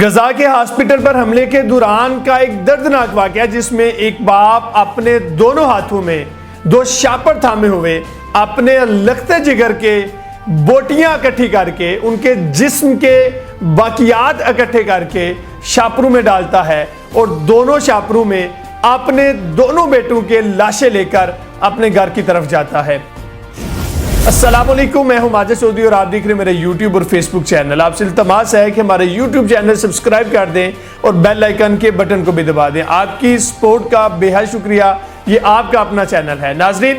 غزہ کے ہاسپٹل پر حملے کے دوران کا ایک دردناک واقعہ جس میں ایک باپ اپنے دونوں ہاتھوں میں 2 شاپر تھامے ہوئے اپنے لختے جگر کے بوٹیاں اکٹھی کر کے ان کے جسم کے باقیات اکٹھے کر کے شاپروں میں ڈالتا ہے اور دونوں شاپروں میں اپنے دونوں بیٹوں کے لاشیں لے کر اپنے گھر کی طرف جاتا ہے۔ السلام علیکم، میں ہوں ماجد چودھری اور آپ دیکھ رہے ہیں میرے یوٹیوب اور فیس بک چینل۔ آپ سے التماس ہے کہ ہمارے یوٹیوب چینل سبسکرائب کر دیں اور بیل آئیکن کے بٹن کو بھی دبا دیں۔ آپ کی سپورٹ کا بے حد شکریہ، یہ آپ کا اپنا چینل ہے۔ ناظرین،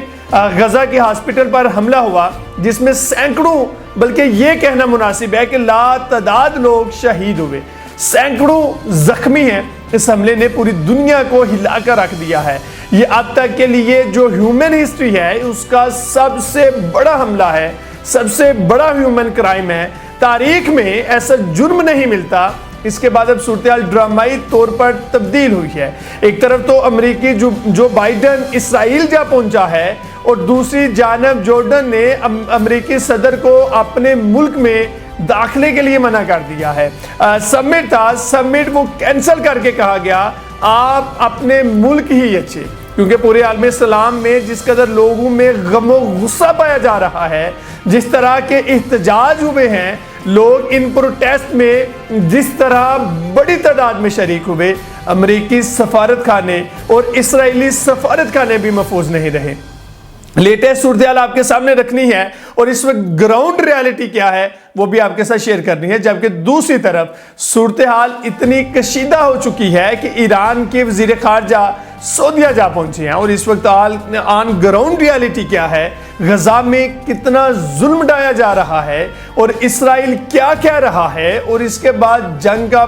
غزہ کے ہاسپٹل پر حملہ ہوا جس میں سینکڑوں بلکہ یہ کہنا مناسب ہے کہ لا تعداد لوگ شہید ہوئے، سینکڑوں زخمی ہیں۔ اس حملے نے پوری دنیا کو ہلا کر رکھ دیا ہے۔ یہ اب تک کے لیے جو ہیومن ہسٹری ہے اس کا سب سے بڑا حملہ ہے، سب سے بڑا ہیومن کرائم ہے۔ تاریخ میں ایسا جرم نہیں ملتا۔ اس کے بعد اب صورتحال ڈرامائی طور پر تبدیل ہوئی ہے۔ ایک طرف تو امریکی جو بائیڈن اسرائیل جا پہنچا ہے اور دوسری جانب جارڈن نے امریکی صدر کو اپنے ملک میں داخلے کے لیے منع کر دیا ہے۔ سمٹ تھا، سمٹ وہ کینسل کر کے کہا گیا آپ اپنے ملک ہی اچھے، کیونکہ پورے عالم اسلام میں جس قدر لوگوں میں غم و غصہ پایا جا رہا ہے، جس طرح کے احتجاج ہوئے ہیں، لوگ ان پروٹیسٹ میں جس طرح بڑی تعداد میں شریک ہوئے، امریکی سفارت خانے اور اسرائیلی سفارت خانے بھی محفوظ نہیں رہے۔ لیٹسٹ صورتحال آپ کے سامنے رکھنی ہے اور اس وقت گراؤنڈ ریالٹی کیا ہے وہ بھی آپ کے ساتھ شیئر کرنی ہے، جبکہ دوسری طرف صورتحال اتنی کشیدہ ہو چکی ہے کہ ایران کے وزیر خارجہ سعودیہ جا پہنچے ہیں اور اس وقت آن گراؤنڈ ریالٹی کیا ہے، غزہ میں کتنا ظلم ڈھایا جا رہا ہے اور اسرائیل کیا کہہ رہا ہے، اور اس کے بعد جنگ کا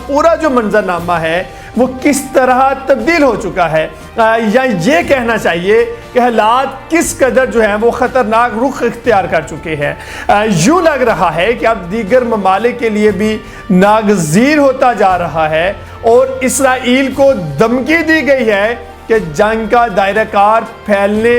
پورا جو منظرنامہ ہے وہ کس طرح تبدیل ہو چکا ہے، یا یہ کہنا چاہیے کہ حالات کس قدر جو ہیں وہ خطرناک رخ اختیار کر چکے ہیں۔ یوں لگ رہا ہے کہ اب دیگر ممالک کے لیے بھی ناگزیر ہوتا جا رہا ہے اور اسرائیل کو دھمکی دی گئی ہے کہ جنگ کا دائرہ کار پھیلنے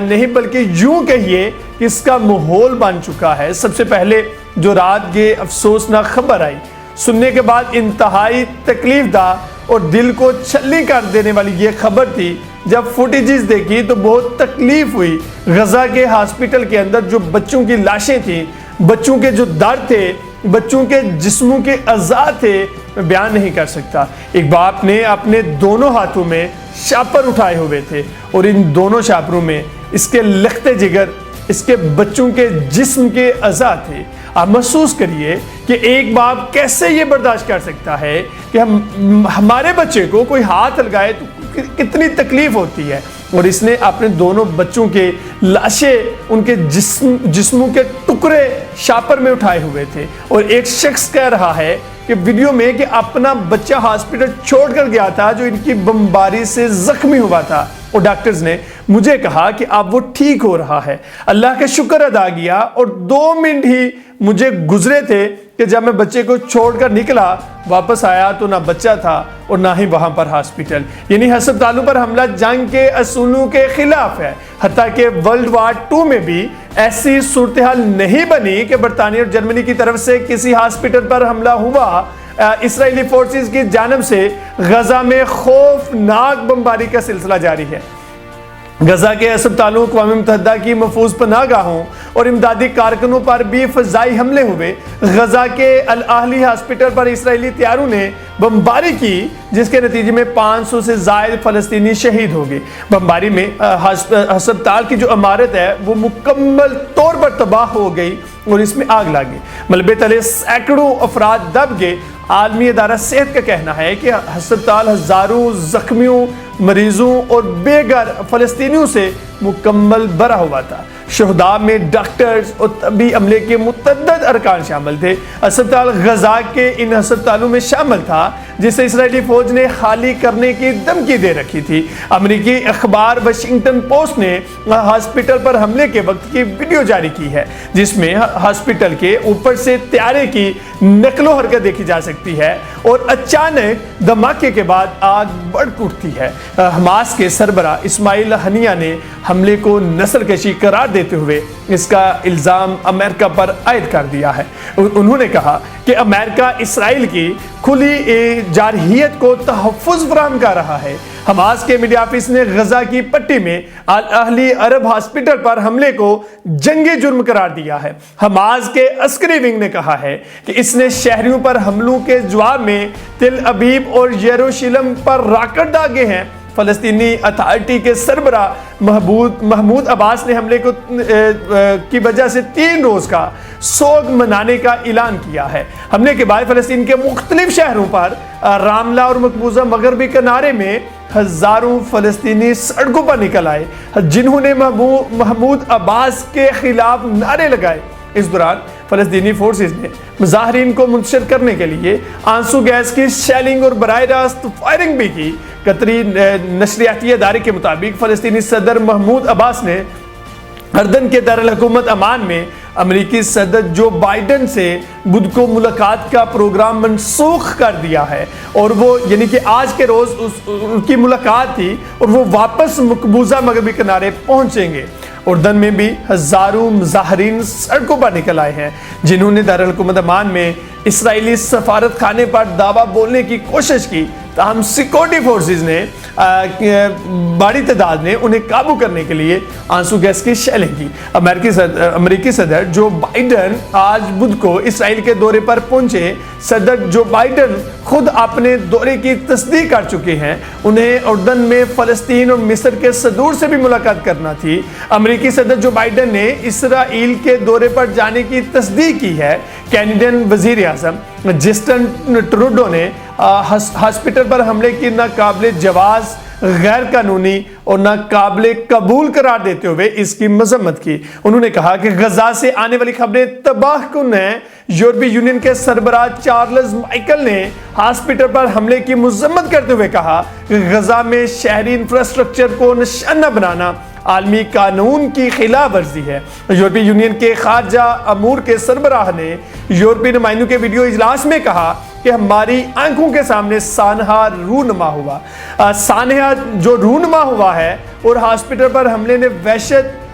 نہیں بلکہ یوں کہیے کہ اس کا ماحول بن چکا ہے۔ سب سے پہلے جو رات یہ افسوسناک خبر آئی، سننے کے بعد انتہائی تکلیف دہ اور دل کو چھلنی کر دینے والی یہ خبر تھی۔ جب فوٹیجز دیکھی تو بہت تکلیف ہوئی۔ غزہ کے ہاسپٹل کے اندر جو بچوں کی لاشیں تھیں، بچوں کے جو درد تھے، بچوں کے جسموں کے اعضاء تھے، میں بیان نہیں کر سکتا۔ ایک باپ نے اپنے دونوں ہاتھوں میں شاپر اٹھائے ہوئے تھے اور ان دونوں شاپروں میں اس کے لختے جگر، اس کے بچوں کے جسم کے اعضاء تھے۔ آپ محسوس کریے کہ ایک باپ کیسے یہ برداشت کر سکتا ہے کہ ہمارے بچے کو کوئی ہاتھ لگائے تو کتنی تکلیف ہوتی ہے، اور اس نے اپنے دونوں بچوں کے لاشیں، ان کے جسموں کے ٹکڑے شاپر میں اٹھائے ہوئے تھے، اور ایک شخص کہہ رہا ہے کہ ویڈیو میں کہ اپنا بچہ ہاسپٹل چھوڑ کر گیا تھا جو ان کی بمباری سے زخمی ہوا تھا، اور ڈاکٹرز نے مجھے کہا کہ اب وہ ٹھیک ہو رہا ہے۔ اللہ کا شکر ادا کیا، اور 2 منٹ ہی مجھے گزرے تھے کہ جب میں بچے کو چھوڑ کر نکلا، واپس آیا تو نہ بچہ تھا اور نہ ہی وہاں پر ہاسپٹل۔ یعنی ہسپتالوں پر حملہ جنگ کے اصولوں کے خلاف ہے۔ حتیٰ کہ ورلڈ وار 2 میں بھی ایسی صورتحال نہیں بنی کہ برطانیہ اور جرمنی کی طرف سے کسی ہاسپٹل پر حملہ ہوا۔ اسرائیلی فورسز کی جانب سے غزہ میں خوفناک بمباری کا سلسلہ جاری ہے۔ غزہ کے ہسپتالوں، اقوام متحدہ کی محفوظ پناہ گاہوں اور امدادی کارکنوں پر بھی فضائی حملے ہوئے۔ غزہ کے الاہلی ہاسپٹل پر اسرائیلی طیاروں نے بمباری کی جس کے نتیجے میں 500 سے زائد فلسطینی شہید ہو گئے۔ بمباری میں ہسپتال کی جو عمارت ہے وہ مکمل طور پر تباہ ہو گئی اور اس میں آگ لگ گئی۔ ملبے تلے سینکڑوں افراد دب گئے۔ عالمی ادارہ صحت کا کہنا ہے کہ ہسپتال ہزاروں زخمیوں، مریضوں اور بے گھر فلسطینیوں سے مکمل بھرا ہوا تھا۔ شہداء میں ڈاکٹرز اور طبی عملے کے متعدد ارکان شامل تھے۔ ہسپتال غزہ کے ان ہسپتالوں میں شامل تھا جسے اسرائیلی فوج نے خالی کرنے کی دھمکی دے رکھی تھی۔ امریکی اخبار واشنگٹن پوسٹ نے ہاسپٹل پر حملے کے وقت کی ویڈیو جاری کی ہے جس میں ہاسپٹل کے اوپر سے طیارے کی نقل و حرکت دیکھی جا سکتی سکتی ہے اور اچانک دھماکے کے بعد آگ بھڑک اٹھتی ہے۔ حماس کے سربراہ اسماعیل ہنیہ نے حملے کو نسل کشی قرار دیتے ہوئے اس کا الزام امریکہ پر عائد کر دیا ہے۔ انہوں نے کہا کہ امریکہ اسرائیل کی کھلی جارحیت کو تحفظ فراہم کر رہا ہے۔ حماس کے میڈیا آفس نے غزہ کی پٹی میں الاہلی عرب ہاسپٹل پر حملے کو جنگی جرم قرار دیا ہے۔ حماس کے عسکری ونگ نے کہا ہے کہ اس نے شہریوں پر حملوں کے جواب میں تل ابیب اور یروشلم پر راکٹ داغے ہیں۔ فلسطینی اتھارٹی کے سربراہ محمود عباس نے حملے کی وجہ سے 3 روز کا سوگ منانے کا اعلان کیا ہے۔ حملے کے بعد فلسطین کے مختلف شہروں پر راملہ اور مقبوضہ مغربی کنارے میں ہزاروں فلسطینی سڑکوں پر نکل آئے، جنہوں نے محمود عباس کے خلاف نعرے لگائے۔ اس دوران فلسطینی فورسز نے مظاہرین کو منتشر کرنے کے لیے آنسو گیس کی شیلنگ اور براہ راست فائرنگ بھی کی۔ قطری نشریاتی ادارے کے مطابق فلسطینی صدر محمود عباس نے اردن کے دارالحکومت عمان میں امریکی صدر جو بائیڈن سے بدھ کو ملاقات کا پروگرام منسوخ کر دیا ہے، اور وہ یعنی کہ آج کے روز ان کی ملاقات تھی اور وہ واپس مقبوضہ مغربی کنارے پہنچیں گے۔ اردن میں بھی ہزاروں مظاہرین سڑکوں پر نکل آئے ہیں، جنہوں نے دارالحکومت عمان میں اسرائیلی سفارت خانے پر دعویٰ بولنے کی کوشش کی، تاہم سیکورٹی فورسز نے بڑی تعداد نے انہیں قابو کرنے کے لیے آنسو گیس کی شیلنگ کی۔ امریکی صدر جو بائیڈن آج بدھ کو اسرائیل کے دورے پر پہنچے۔ صدر جو بائیڈن خود اپنے دورے کی تصدیق کر چکے ہیں۔ انہیں اردن میں فلسطین اور مصر کے صدور سے بھی ملاقات کرنا تھی۔ امریکی صدر جو بائیڈن نے اسرائیل کے دورے پر جانے کی تصدیق کی ہے۔ کینیڈین وزیر اعظم جسٹن ٹروڈو نے ہاسپٹل پر حملے کی ناقابل جواز، غیر قانونی اور ناقابل قبول قرار دیتے ہوئے اس کی مذمت کی۔ انہوں نے کہا کہ غزہ سے آنے والی خبریں تباہ کن ہیں۔ یورپی یونین کے سربراہ چارلز مائیکل نے ہاسپٹل پر حملے کی مذمت کرتے ہوئے کہا کہ غزہ میں شہری انفراسٹرکچر کو نشانہ بنانا عالمی قانون کی خلاف ورزی ہے۔ یورپی یونین کے خارجہ امور کے سربراہ نے یورپی نمائندوں کے ویڈیو اجلاس میں کہا کہ ہماری آنکھوں کے سامنے سانحہ رونما ہوا، سانحہ جو رونما ہوا ہے، اور ہاسپٹل پر حملے نے وحشت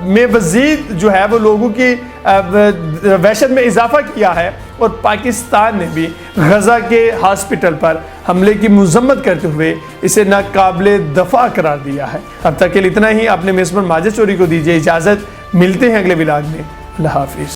میں مزید جو ہے وہ لوگوں کی وحشت میں اضافہ کیا ہے، اور پاکستان نے بھی غزہ کے ہاسپٹل پر حملے کی مذمت کرتے ہوئے اسے ناقابل دفاع قرار دیا ہے۔ اب تک کے لیے اتنا ہی۔ اپنے میزبان ماجد چوری کو دیجیے اجازت، ملتے ہیں اگلے ولاگ میں۔ اللہ حافظ۔